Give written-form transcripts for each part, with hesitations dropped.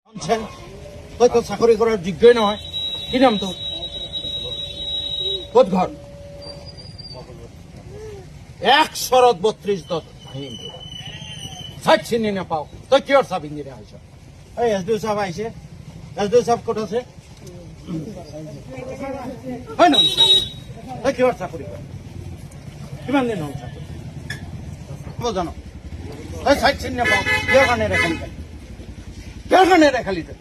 তুই তো চাকৰি কৰাৰ যোগ্যই নহয়। কি নাম তোৰ? ক'ত ঘৰ? 132 ভাঙিম চাইট চিনি নাপাও। তই কিহৰ চাব ইঞ্জিনিয়াৰ হৈছ? এই এছডিঅ সাহেব আহিছে। এছডিঅ সাহেব ক'ত আছে? হয় নহয়? তই কিহৰ চাকৰি কৰ? কিমান দিন হ'ল চাকৰি? মই জানো তই চাইট চিনি নাপাও। কিহৰ কাৰণে ৰেখালি তই? কিহৰ কাৰণে ৰেখালি তই?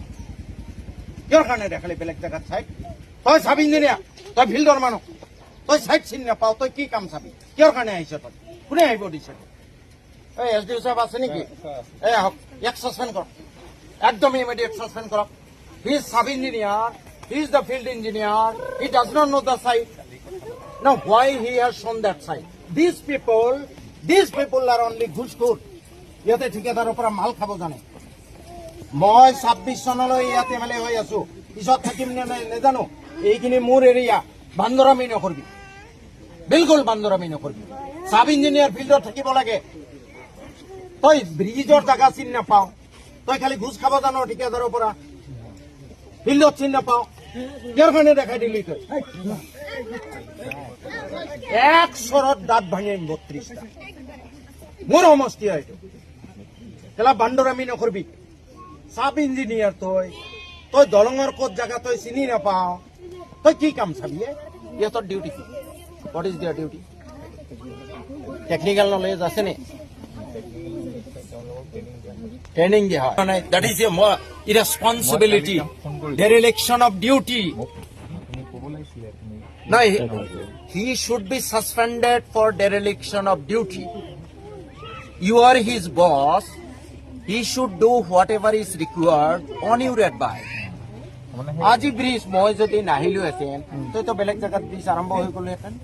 কিহৰ কাৰণে ৰেখালি বেলেগ জেগাত চাইট? তই চাব ইঞ্জিনিয়াৰ, তই ফিল্ডৰ মানুহ, তই চাইট চিনি নাপাও। তই কি কাম চাবি? কিহৰ কাৰণে আহিছ তই? কোনে আহিব দিছে? এই এছডিঅ সাহেব আছে নেকি? এই আহক, ইয়াক ছাছপেণ্ড কৰক, একদম ইমিডিয়েট ছাছপেণ্ড কৰক। He is sub engineer, he is the field engineer, he does not know the site. Now why he has shown that side? These people are only ঘুষখোর। ইয়াতে ঠিকাদাৰৰ পৰা মাল খাব জানে। মই 26 চনলৈ ইয়াতে এমএলএ হৈ আছো, পিছত থাকিম নে নাই নাজানো। এইখিনি মোৰ এৰিয়া, বান্দৰামি নকৰবি, বিলকুল বান্দৰামি নকৰবি। সাব ইঞ্জিনিয়াৰ ফিল্ডত থাকিব লাগে। তই ব্ৰিজৰ জাগা চিনি নাপাও, তই খালি ঘুষ খাব জানো ঠিকাদাৰৰ পৰা, ফিল্ডত চিনি নাপাও। কিহৰ কাৰণে দেখাই দিলি তই? এক চৰত দাঁত ভাঙিম 32টা। মোৰ সমষ্টি হয় এইটো। কেলা বান্দৰামি নকৰবি। সাব ইঞ্জিনিয়াৰ তই দলঙৰ ক'ত জাগা তই চিনি নাপাও। তই কি কাম চাবি? ইহঁতৰ ডিউটি কি? What is their duty? Technical knowledge আছে নে? ট্ৰেইনিং দিয়া হয় নাই? That is a irresponsibility, dereliction of duty. No, he should be suspended for dereliction of duty. You are his boss. He should do whatever is required on your advice. আজি bridge মই যদি নাহিলো হেতেন, তই তো বেলেগ জায়গাত ব্রিজ আরম্ভ হয়ে গেল হেতেন।